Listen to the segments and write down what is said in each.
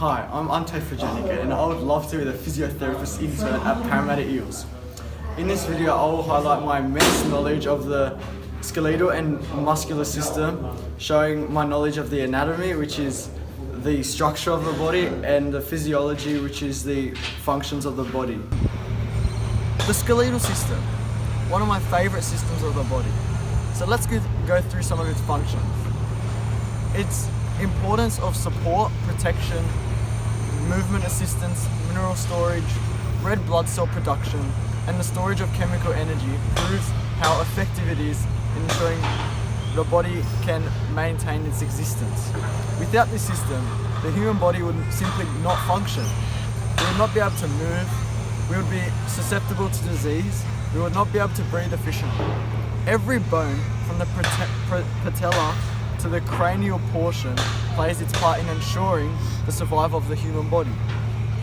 Hi, I'm Ante Fajanica and I would love to be the physiotherapist intern at Parramatta Eels. In this video I will highlight my immense knowledge of the skeletal and muscular system, showing my knowledge of the anatomy, which is the structure of the body, and the physiology, which is the functions of the body. The skeletal system, one of my favourite systems of the body. So let's go through some of its functions. Its importance of support, protection, movement assistance, mineral storage, red blood cell production, and the storage of chemical energy proves how effective it is in ensuring the body can maintain its existence. Without this system, the human body would simply not function. We would not be able to move, we would be susceptible to disease, we would not be able to breathe efficiently. Every bone, from the patella to the cranial portion, plays its part in ensuring the survival of the human body.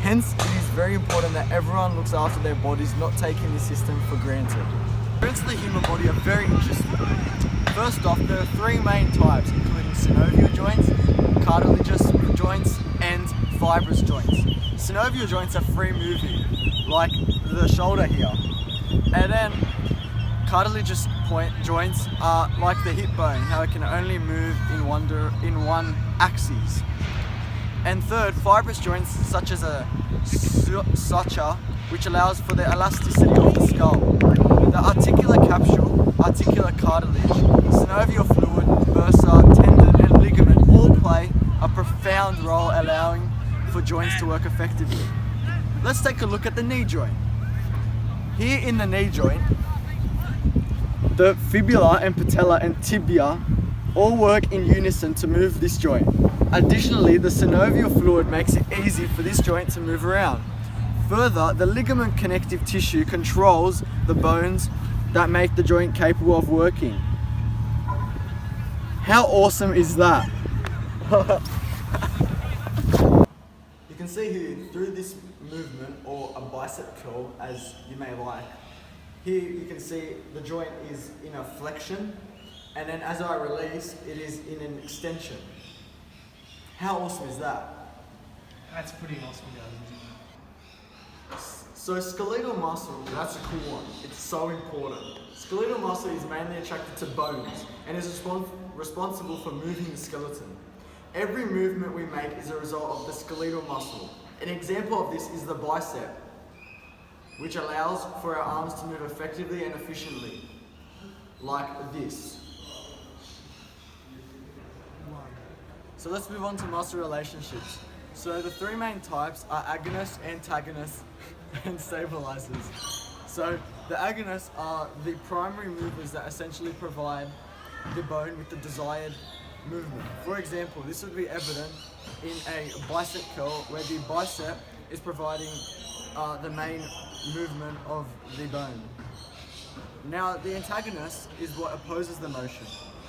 Hence, it is very important that everyone looks after their bodies, not taking this system for granted. Parts of the human body are very interesting. First off, there are three main types, including synovial joints, cartilaginous joints, and fibrous joints. Synovial joints are free moving, like the shoulder here. And then cartilaginous joints are like the hip bone, how it can only move in one axis. And third, fibrous joints such as a suture, which allows for the elasticity of the skull. The articular capsule, articular cartilage, synovial fluid, bursa, tendon and ligament all play a profound role, allowing for joints to work effectively. Let's take a look at the knee joint. Here in the knee joint, the fibula and patella and tibia all work in unison to move this joint. Additionally, the synovial fluid makes it easy for this joint to move around. Further, the ligament connective tissue controls the bones that make the joint capable of working. How awesome is that? You can see here, through this movement, or a bicep curl as you may like, here you can see the joint is in a flexion, and then as I release, it is in an extension. How awesome is that? That's pretty awesome, guys. So skeletal muscle, that's a cool one. It's so important. Skeletal muscle is mainly attracted to bones and is responsible for moving the skeleton. Every movement we make is a result of the skeletal muscle. An example of this is the bicep, which allows for our arms to move effectively and efficiently, like this. So let's move on to muscle relationships. So the three main types are agonists, antagonists, and stabilizers. So the agonists are the primary movers that essentially provide the bone with the desired movement. For example, this would be evident in a bicep curl, where the bicep is providing the main movement of the bone. Now, the antagonist is what opposes the motion.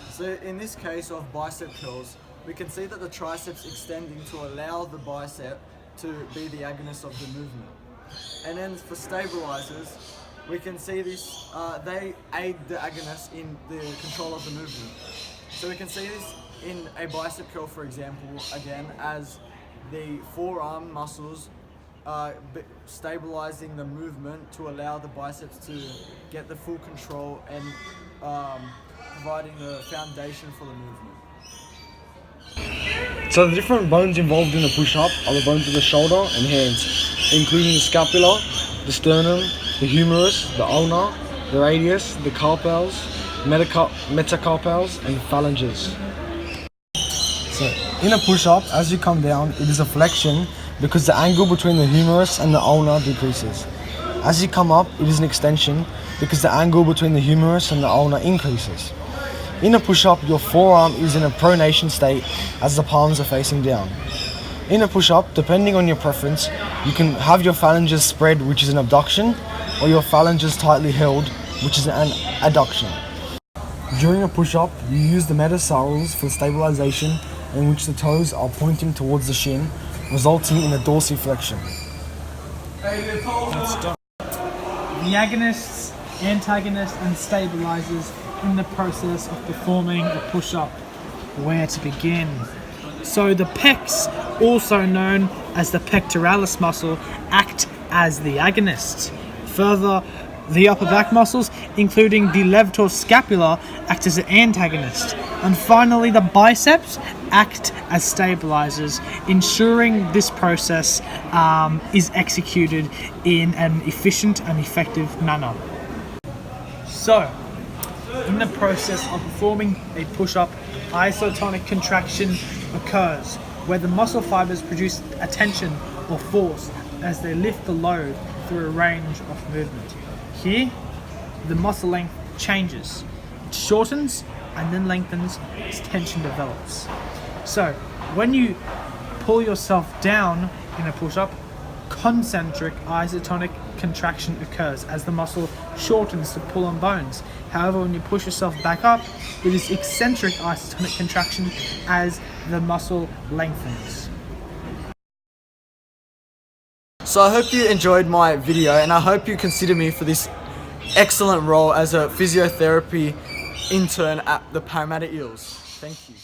So in this case of bicep curls, we can see that the triceps extending to allow the bicep to be the agonist of the movement. And then for stabilizers, we can see this, they aid the agonist in the control of the movement. So we can see this in a bicep curl, for example, again, as the forearm muscles stabilizing the movement to allow the biceps to get the full control and providing the foundation for the movement. So the different bones involved in the push-up are the bones of the shoulder and hands, including the scapula, the sternum, the humerus, the ulna, the radius, the carpals, metacarpals, and phalanges. So in a push-up, as you come down, it is a flexion because the angle between the humerus and the ulna decreases. As you come up, it is an extension because the angle between the humerus and the ulna increases. In a push-up, your forearm is in a pronation state as the palms are facing down. In a push-up, depending on your preference, you can have your phalanges spread, which is an abduction, or your phalanges tightly held, which is an adduction. During a push-up, you use the metatarsals for stabilization, in which the toes are pointing towards the shin, resulting in a dorsiflexion. The agonists, antagonists, and stabilizers in the process of performing a push-up. Where to begin? So the pecs also known as the pectoralis muscle, act as the agonists. Further, the upper back muscles, including the levator scapula, act as an antagonist. And finally, the biceps act as stabilizers, ensuring this process is executed in an efficient and effective manner. So, in the process of performing a push-up, isotonic contraction occurs, where the muscle fibers produce a tension or force as they lift the load through a range of movement. Here, the muscle length changes. It shortens and then lengthens as tension develops. So, when you pull yourself down in a push-up, concentric isotonic contraction occurs as the muscle shortens to pull on bones. However, when you push yourself back up, it is eccentric isotonic contraction as the muscle lengthens. So I hope you enjoyed my video, and I hope you consider me for this excellent role as a physiotherapy intern at the Parramatta Eels. Thank you.